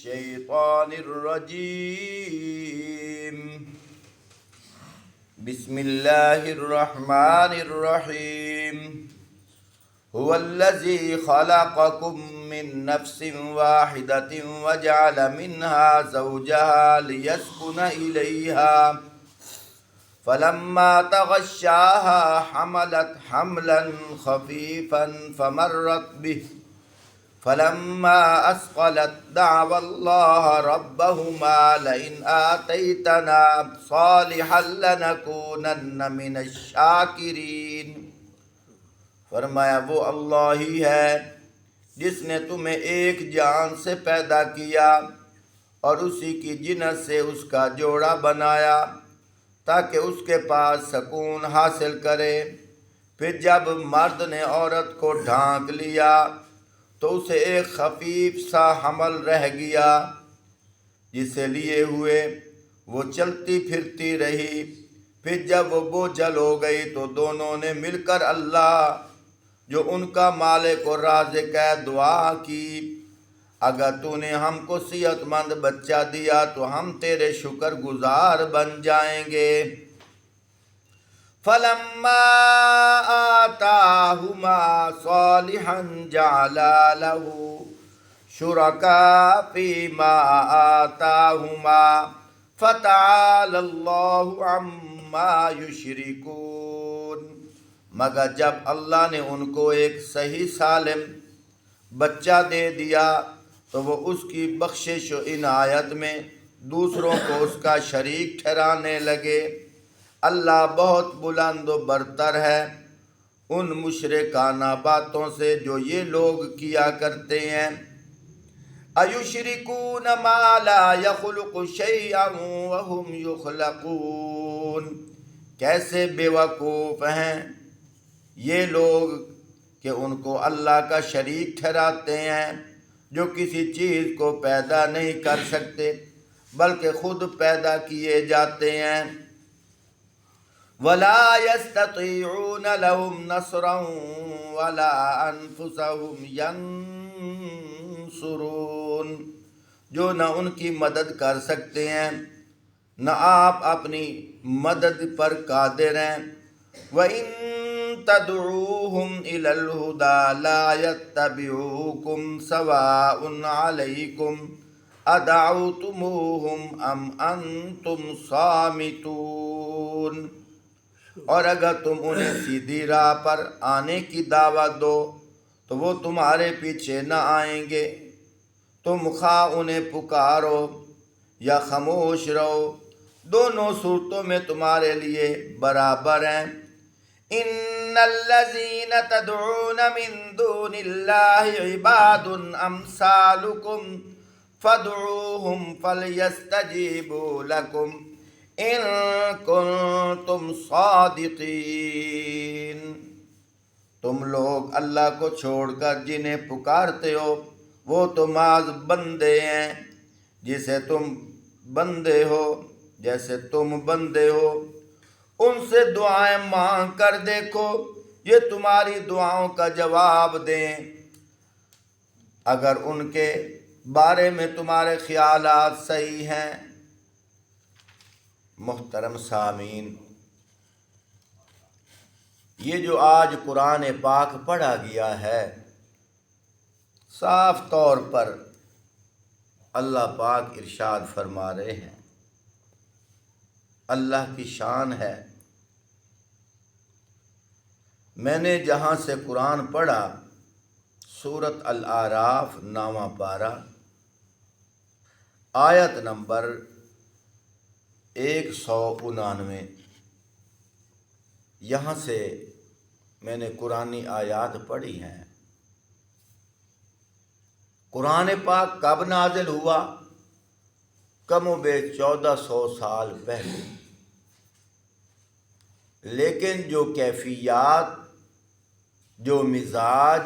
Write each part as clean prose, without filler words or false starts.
الشيطان الرجيم. بسم الله الرحمن الرحيم. هو الذي خلقكم من نفس واحدة وجعل منها زوجها ليسكن إليها فلما تغشاها حملت حملا خفيفا فمرت به فلما أثقلت دعوا الله ربهما لئن آتيتنا صالحا لنكونن من الشاکرین. فرمایا وہ اللہ ہی ہے جس نے تمہیں ایک جان سے پیدا کیا اور اسی کی جنس سے اس کا جوڑا بنایا تاکہ اس کے پاس سکون حاصل کرے. پھر جب مرد نے عورت کو ڈھانک لیا تو اسے ایک خفیف سا حمل رہ گیا جسے لیے ہوئے وہ چلتی پھرتی رہی. پھر جب وہ بوجھل ہو گئی تو دونوں نے مل کر اللہ جو ان کا مالک اور رازق ہے دعا کی، اگر تو نے ہم کو صحت مند بچہ دیا تو ہم تیرے شکر گزار بن جائیں گے. فَلَمَّا آتَاهُمَا صَالِحًا جَعَلَا لَهُ شُرَكَاءَ فِيمَا آتَاهُمَا فَتَعَالَى اللَّهُ عَمَّا يُشْرِكُونَ. مگر جب اللہ نے ان کو ایک صحیح سالم بچہ دے دیا تو وہ اس کی بخشش و عنایت میں دوسروں کو اس کا شریک ٹھہرانے لگے. اللہ بہت بلند و برتر ہے ان مشرکانہ باتوں سے جو یہ لوگ کیا کرتے ہیں. اَيُشْرِكُونَ مَا لَا يَخْلُقُ شَيْئًا وَهُمْ يُخْلَقُونَ. کیسے بے وقوف ہیں یہ لوگ کہ ان کو اللہ کا شریک ٹھہراتے ہیں جو کسی چیز کو پیدا نہیں کر سکتے بلکہ خود پیدا کیے جاتے ہیں. وَلَا يَسْتَطِيعُونَ لَهُمْ نَصْرًا وَلَا أَنفُسَهُمْ يَنصُرُونَ. جو نہ ان کی مدد کر سکتے ہیں نہ آپ اپنی مدد پر قادر ہیں. وَإِن تَدْعُوهُمْ إِلَى الْهُدَى لَا يَتَّبِعُوكُمْ سَوَاءٌ عَلَيْكُمْ أَدَعَوْتُمُوهُمْ أَمْ أَنْتُمْ صَامِتُونَ. اور اگر تم انہیں سیدھی راہ پر آنے کی دعوت دو تو وہ تمہارے پیچھے نہ آئیں گے. تم خواہ انہیں پکارو یا خاموش رہو، دونوں صورتوں میں تمہارے لیے برابر ہیں. ان الذین تدعون من دون اللہ عباد امثالکم فادعوہم فلیستجیبوا لکم ان کنتم صادقین. تم لوگ اللہ کو چھوڑ کر جنہیں پکارتے ہو وہ تو محض بندے ہیں جیسے تم بندے ہو. ان سے دعائیں مانگ کر دیکھو یہ تمہاری دعاؤں کا جواب دیں اگر ان کے بارے میں تمہارے خیالات صحیح ہیں. محترم سامعین، یہ جو آج قرآن پاک پڑھا گیا ہے صاف طور پر اللہ پاک ارشاد فرما رہے ہیں، اللہ کی شان ہے. میں نے جہاں سے قرآن پڑھا سورۃ الاعراف 9واں پارہ آیت نمبر 199، یہاں سے میں نے قرآنی آیات پڑھی ہیں. قرآن پاک کب نازل ہوا؟ کم و بیش 1400 سال پہلے. لیکن جو کیفیات، جو مزاج،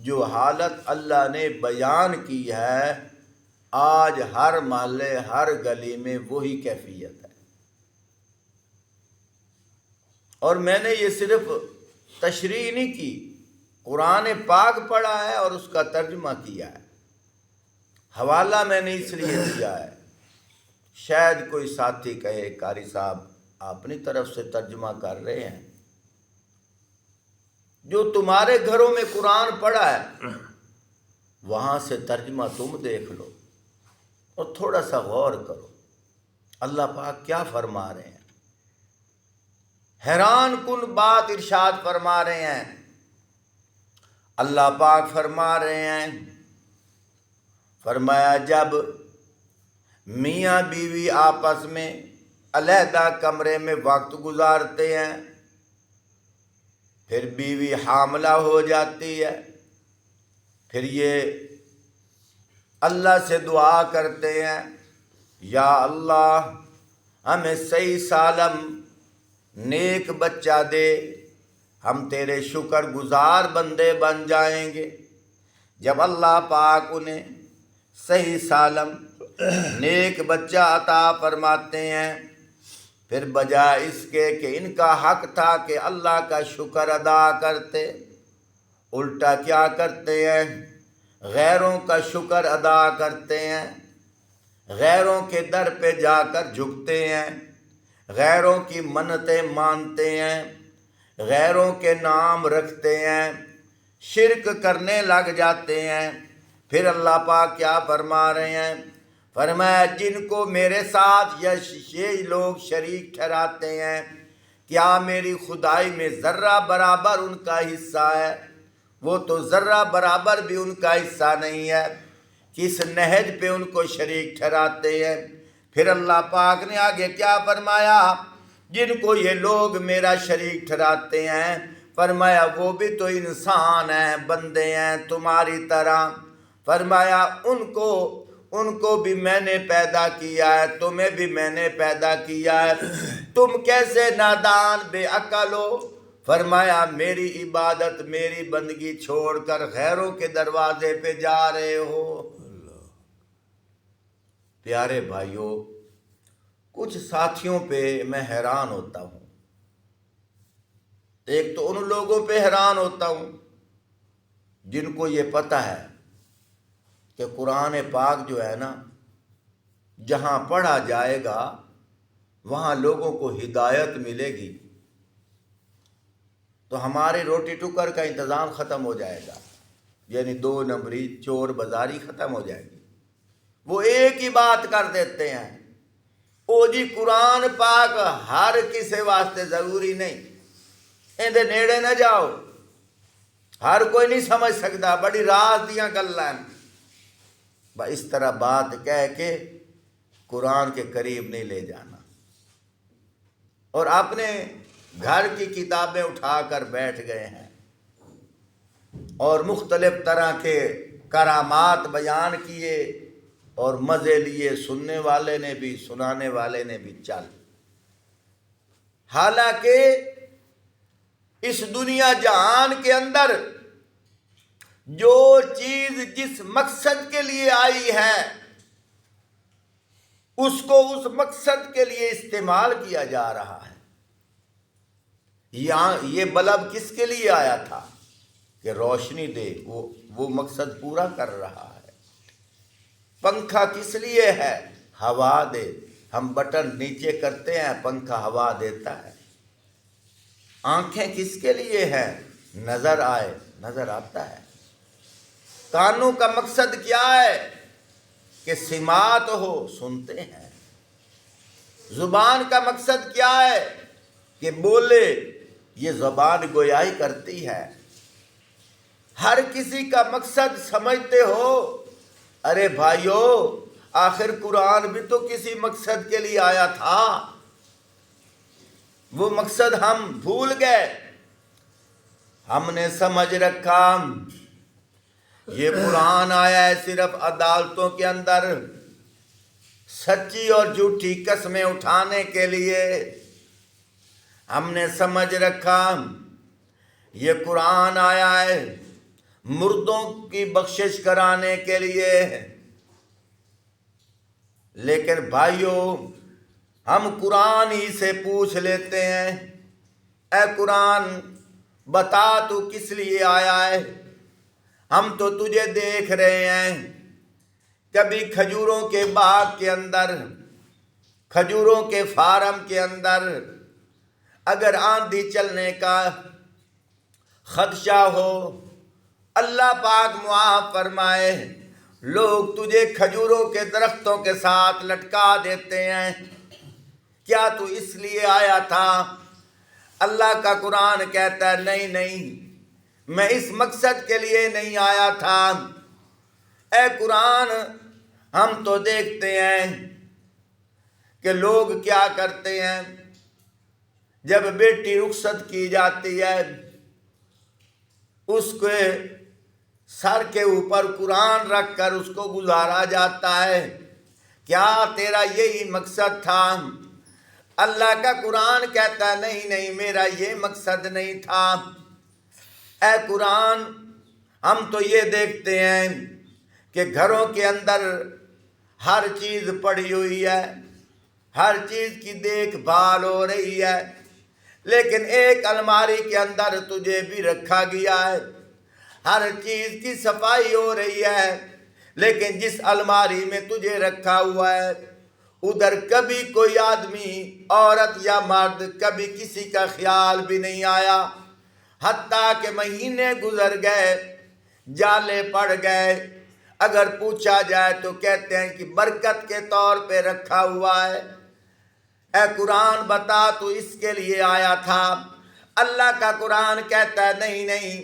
جو حالت اللہ نے بیان کی ہے آج ہر محلے ہر گلی میں وہی کیفیت ہے. اور میں نے یہ صرف تشریح نہیں کی، قرآن پاک پڑھا ہے اور اس کا ترجمہ کیا ہے. حوالہ میں نے اس لیے دیا ہے، شاید کوئی ساتھی کہے قاری صاحب اپنی طرف سے ترجمہ کر رہے ہیں، جو تمہارے گھروں میں قرآن پڑھا ہے وہاں سے ترجمہ تم دیکھ لو اور تھوڑا سا غور کرو اللہ پاک کیا فرما رہے ہیں۔ حیران کن بات ارشاد فرما رہے ہیں۔ اللہ پاک فرما رہے ہیں، فرمایا جب میاں بیوی آپس میں علیحدہ کمرے میں وقت گزارتے ہیں، پھر بیوی حاملہ ہو جاتی ہے، پھر یہ اللہ سے دعا کرتے ہیں یا اللہ ہمیں صحیح سالم نیک بچہ دے، ہم تیرے شکر گزار بندے بن جائیں گے۔ جب اللہ پاک انہیں صحیح سالم نیک بچہ عطا فرماتے ہیں، پھر بجائے اس کے کہ ان کا حق تھا کہ اللہ کا شکر ادا کرتے، الٹا کیا کرتے ہیں؟ غیروں کا شکر ادا کرتے ہیں، غیروں کے در پہ جا کر جھکتے ہیں، غیروں کی منتیں مانتے ہیں، غیروں کے نام رکھتے ہیں، شرک کرنے لگ جاتے ہیں۔ پھر اللہ پاک کیا فرما رہے ہیں؟ فرمایا جن کو میرے ساتھ یہ لوگ شریک ٹھہراتے ہیں، کیا میری خدائی میں ذرہ برابر ان کا حصہ ہے؟ وہ تو ذرہ برابر بھی ان کا حصہ نہیں ہے، کس نہج پہ ان کو شریک ٹھہراتے ہیں۔ پھر اللہ پاک نے آگے کیا فرمایا؟ جن کو یہ لوگ میرا شریک ٹھہراتے ہیں، فرمایا وہ بھی تو انسان ہیں، بندے ہیں تمہاری طرح۔ فرمایا ان کو بھی میں نے پیدا کیا ہے، تمہیں بھی میں نے پیدا کیا ہے، تم کیسے نادان بے عقل ہو؟ فرمایا میری عبادت میری بندگی چھوڑ کر غیروں کے دروازے پہ جا رہے ہو۔ پیارے بھائیوں، کچھ ساتھیوں پہ میں حیران ہوتا ہوں۔ ایک تو ان لوگوں پہ حیران ہوتا ہوں جن کو یہ پتہ ہے کہ قرآن پاک جو ہے نا، جہاں پڑھا جائے گا وہاں لوگوں کو ہدایت ملے گی، تو ہمارے روٹی ٹکر کا انتظام ختم ہو جائے گا، یعنی 2 نمبری چور بازاری ختم ہو جائے گی۔ وہ ایک ہی بات کر دیتے ہیں، او جی قرآن پاک ہر کسی واسطے ضروری نہیں، اندے نیڑے نہ جاؤ، ہر کوئی نہیں سمجھ سکتا، بڑی راز دیاں گلاں اس طرح بات کہہ کے قرآن کے قریب نہیں لے جانا، اور اپنے گھر کی کتابیں اٹھا کر بیٹھ گئے ہیں اور مختلف طرح کے کرامات بیان کیے اور مزے لیے، سننے والے نے بھی سنانے والے نے بھی چل۔ حالانکہ اس دنیا جہان کے اندر جو چیز جس مقصد کے لیے آئی ہے اس کو اس مقصد کے لیے استعمال کیا جا رہا ہے۔ یہاں یہ بلب کس کے لیے آیا تھا؟ کہ روشنی دے، وہ مقصد پورا کر رہا ہے۔ پنکھا کس لیے ہے؟ ہوا دے، ہم بٹن نیچے کرتے ہیں پنکھا ہوا دیتا ہے۔ آنکھیں کس کے لیے ہیں؟ نظر آئے، نظر آتا ہے۔ کانوں کا مقصد کیا ہے؟ کہ سماعت ہو، سنتے ہیں۔ زبان کا مقصد کیا ہے؟ کہ بولے، یہ زبان گویائی کرتی ہے۔ ہر کسی کا مقصد سمجھتے ہو؟ ارے بھائیو، آخر قرآن بھی تو کسی مقصد کے لیے آیا تھا، وہ مقصد ہم بھول گئے۔ ہم نے سمجھ رکھا یہ قرآن آیا ہے صرف عدالتوں کے اندر سچی اور جھوٹی قسمیں اٹھانے کے لیے۔ ہم نے سمجھ رکھا یہ قرآن آیا ہے مردوں کی بخشش کرانے کے لیے۔ لیکن بھائیو، ہم قرآن ہی سے پوچھ لیتے ہیں، اے قرآن بتا تو کس لیے آیا ہے؟ ہم تو تجھے دیکھ رہے ہیں کبھی کھجوروں کے باغ کے اندر، کھجوروں کے فارم کے اندر اگر آندھی چلنے کا خدشہ ہو، اللہ پاک معاف فرمائے، لوگ تجھے کھجوروں کے درختوں کے ساتھ لٹکا دیتے ہیں، کیا تو اس لیے آیا تھا؟ اللہ کا قرآن کہتا ہے نہیں نہیں، میں اس مقصد کے لیے نہیں آیا تھا۔ اے قرآن، ہم تو دیکھتے ہیں کہ لوگ کیا کرتے ہیں، جب بیٹی رخصت کی جاتی ہے اس کے سر کے اوپر قرآن رکھ کر اس کو گزارا جاتا ہے۔ کیا تیرا یہی مقصد تھا؟ اللہ کا قرآن کہتا ہے نہیں نہیں، میرا یہ مقصد نہیں تھا۔ اے قرآن، ہم تو یہ دیکھتے ہیں کہ گھروں کے اندر ہر چیز پڑی ہوئی ہے، ہر چیز کی دیکھ بھال ہو رہی ہے، لیکن ایک الماری کے اندر تجھے بھی رکھا گیا ہے، ہر چیز کی صفائی ہو رہی ہے، لیکن جس الماری میں تجھے رکھا ہوا ہے ادھر کبھی کوئی آدمی، عورت یا مرد، کبھی کسی کا خیال بھی نہیں آیا، حتیٰ کہ مہینے گزر گئے، جالے پڑ گئے، اگر پوچھا جائے تو کہتے ہیں کہ برکت کے طور پہ رکھا ہوا ہے۔ اے قرآن بتا تو اس کے لیے آیا تھا؟ اللہ کا قرآن کہتا ہے نہیں نہیں،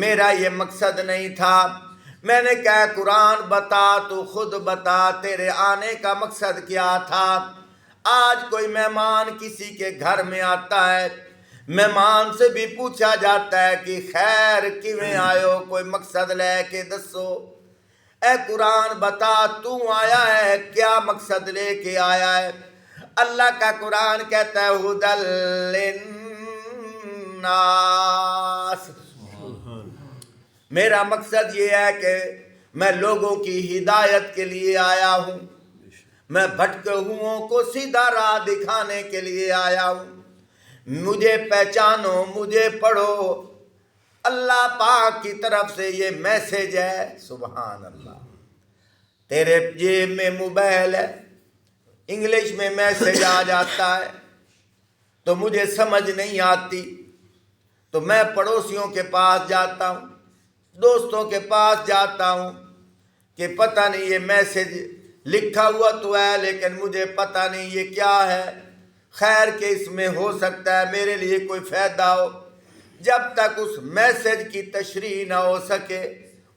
میرا یہ مقصد نہیں تھا۔ میں نے کہا قرآن بتا تو خود بتا، تیرے آنے کا مقصد کیا تھا؟ آج کوئی مہمان کسی کے گھر میں آتا ہے، مہمان سے بھی پوچھا جاتا ہے کہ خیر کیویں آئے، کوئی مقصد لے کے دسو۔ اے قرآن بتا تو آیا ہے، کیا مقصد لے کے آیا ہے؟ اللہ کا قرآن کہتا ہے ہدی للناس، میرا مقصد یہ ہے کہ میں لوگوں کی ہدایت کے لیے آیا ہوں، میں بھٹکے ہوئوں کو سیدھا راہ دکھانے کے لیے آیا ہوں، مجھے پہچانو، مجھے پڑھو۔ اللہ پاک کی طرف سے یہ میسج ہے۔ سبحان اللہ، تیرے جیب میں موبائل ہے، انگلش میں میسج آ جاتا ہے تو مجھے سمجھ نہیں آتی تو میں پڑوسیوں کے پاس جاتا ہوں، دوستوں کے پاس جاتا ہوں کہ پتہ نہیں یہ میسج لکھا ہوا تو ہے لیکن مجھے پتہ نہیں یہ کیا ہے، خیر کہ اس میں ہو سکتا ہے میرے لیے کوئی فائدہ ہو۔ جب تک اس میسج کی تشریح نہ ہو سکے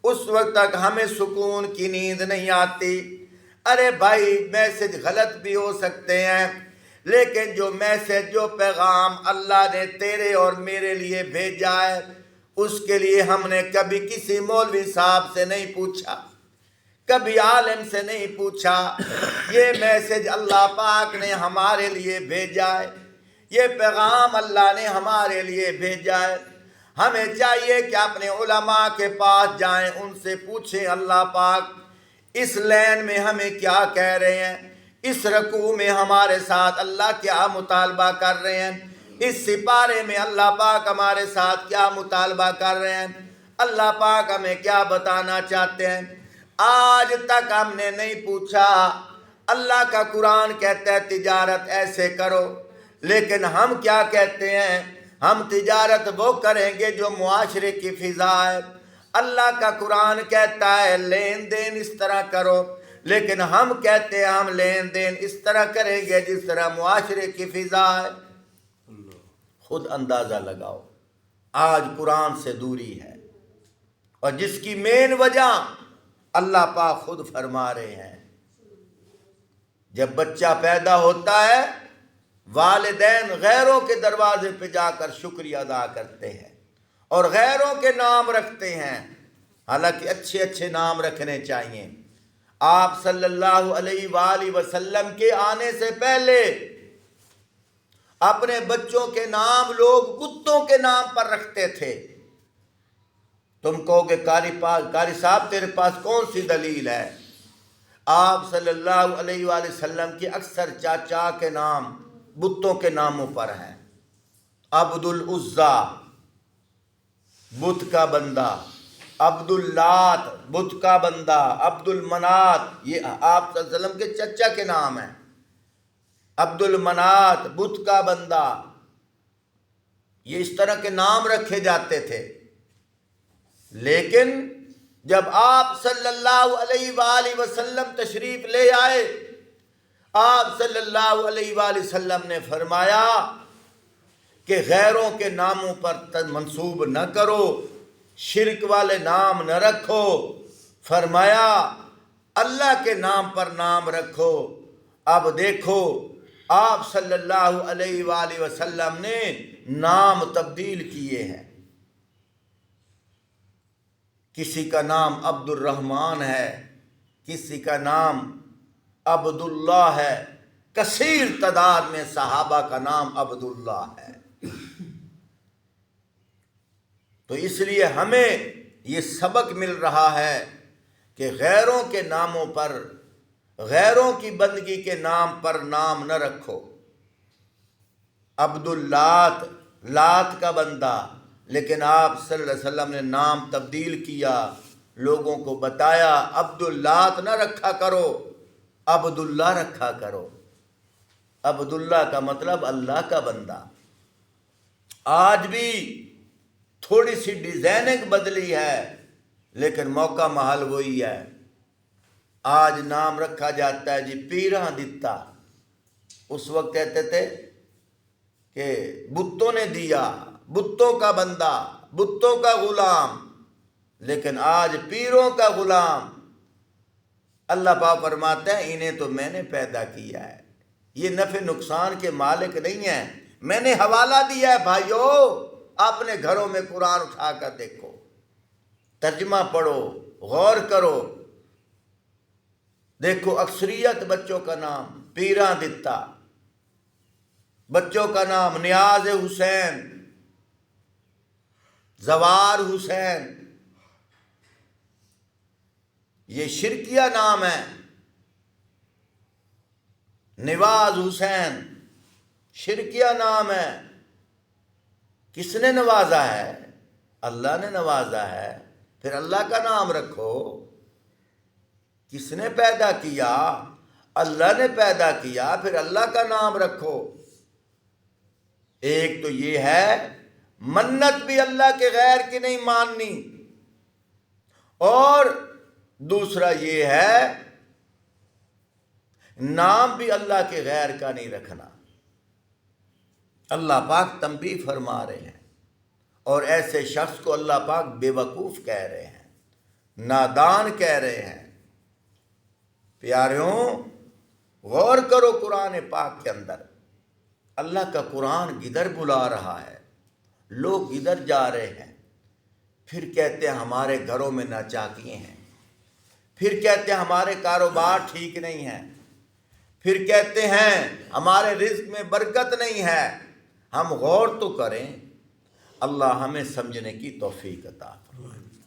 اس وقت تک ہمیں سکون کی نیند نہیں آتی۔ ارے بھائی، میسج غلط بھی ہو سکتے ہیں، لیکن جو میسج، جو پیغام اللہ نے تیرے اور میرے لیے بھیجا ہے اس کے لیے ہم نے کبھی کسی مولوی صاحب سے نہیں پوچھا، کبھی عالم سے نہیں پوچھا، یہ میسج اللہ پاک نے ہمارے لیے بھیجا ہے، یہ پیغام اللہ نے ہمارے لیے بھیجا ہے۔ ہمیں چاہیے کہ اپنے علماء کے پاس جائیں، ان سے پوچھیں اللہ پاک اس لین میں ہمیں کیا کہہ رہے ہیں، اس رکوع میں ہمارے ساتھ اللہ کیا مطالبہ کر رہے ہیں، اس سپارے میں اللہ پاک ہمارے ساتھ کیا مطالبہ کر رہے ہیں، اللہ پاک ہمیں کیا بتانا چاہتے ہیں۔ آج تک ہم نے نہیں پوچھا۔ اللہ کا قرآن کہتا ہے تجارت ایسے کرو، لیکن ہم کیا کہتے ہیں؟ ہم تجارت وہ کریں گے جو معاشرے کی فضا ہے۔ اللہ کا قرآن کہتا ہے لین دین اس طرح کرو، لیکن ہم کہتے ہیں ہم لین دین اس طرح کریں گے جس طرح معاشرے کی فضا ہے۔ خود اندازہ لگاؤ، آج قرآن سے دوری ہے، اور جس کی مین وجہ اللہ پاک خود فرما رہے ہیں۔ جب بچہ پیدا ہوتا ہے والدین غیروں کے دروازے پہ جا کر شکریہ ادا کرتے ہیں اور غیروں کے نام رکھتے ہیں، حالانکہ اچھے اچھے نام رکھنے چاہیے۔ آپ صلی اللہ علیہ وآلہ وسلم کے آنے سے پہلے اپنے بچوں کے نام لوگ کتوں کے نام پر رکھتے تھے۔ تم کہو گے قاری صاحب تیرے پاس کون سی دلیل ہے؟ آپ صلی اللہ علیہ وآلہ وسلم کی اکثر چاچا کے نام بتوں کے ناموں پر ہیں۔ عبد العزیٰ، بت کا بندہ، عبد اللات بت کا بندہ، عبد المنات یہ آپ صلی اللہ علیہ وسلم کے چچا کے نام ہیں، عبد المنات بت کا بندہ، یہ اس طرح کے نام رکھے جاتے تھے۔ لیکن جب آپ صلی اللہ علیہ وآلہ وسلم تشریف لے آئے، آپ صلی اللہ علیہ وآلہ وسلم نے فرمایا کہ غیروں کے ناموں پر منسوب نہ کرو، شرک والے نام نہ رکھو، فرمایا اللہ کے نام پر نام رکھو۔ اب دیکھو آپ صلی اللہ علیہ وآلہ وسلم نے نام تبدیل کیے ہیں، کسی کا نام عبد الرحمن ہے، کسی کا نام عبداللہ ہے، کثیر تعداد میں صحابہ کا نام عبداللہ ہے۔ تو اس لیے ہمیں یہ سبق مل رہا ہے کہ غیروں کے ناموں پر، غیروں کی بندگی کے نام پر نام نہ رکھو۔ عبداللات لات کا بندہ، لیکن آپ صلی اللہ علیہ وسلم نے نام تبدیل کیا، لوگوں کو بتایا عبداللات نہ رکھا کرو، عبداللہ رکھا کرو۔ عبداللہ کا مطلب اللہ کا بندہ۔ آج بھی تھوڑی سی ڈیزائننگ بدلی ہے لیکن موقع محل وہی ہے۔ آج نام رکھا جاتا ہے جی پیراں دتا، اس وقت کہتے تھے کہ بتوں نے دیا، بتوں کا بندہ، بتوں کا غلام، لیکن آج پیروں کا غلام۔ اللہ پاک فرماتے ہیں انہیں تو میں نے پیدا کیا ہے، یہ نفع نقصان کے مالک نہیں ہیں، میں نے حوالہ دیا ہے۔ بھائیو اپنے گھروں میں قرآن اٹھا کر دیکھو، ترجمہ پڑھو، غور کرو، دیکھو اکثریت بچوں کا نام پیراں دتا، بچوں کا نام نیاز حسین، زوار حسین، یہ شرکیہ نام ہے۔ نواز حسین شرکیہ نام ہے۔ کس نے نوازا ہے؟ اللہ نے نوازا ہے، پھر اللہ کا نام رکھو۔ کس نے پیدا کیا؟ اللہ نے پیدا کیا، پھر اللہ کا نام رکھو۔ ایک تو یہ ہے منت بھی اللہ کے غیر کی نہیں ماننی، اور دوسرا یہ ہے نام بھی اللہ کے غیر کا نہیں رکھنا۔ اللہ پاک تنبیہ فرما رہے ہیں، اور ایسے شخص کو اللہ پاک بے وقوف کہہ رہے ہیں، نادان کہہ رہے ہیں۔ پیاریوں غور کرو قرآن پاک کے اندر، اللہ کا قرآن کدھر بلا رہا ہے، لوگ کدھر جا رہے ہیں۔ پھر کہتے ہیں ہمارے گھروں میں ناچاکیے ہیں، پھر کہتے ہیں ہمارے کاروبار ٹھیک نہیں ہیں، پھر کہتے ہیں ہمارے رزق میں برکت نہیں ہے۔ ہم غور تو کریں، اللہ ہمیں سمجھنے کی توفیق عطا فرمائے۔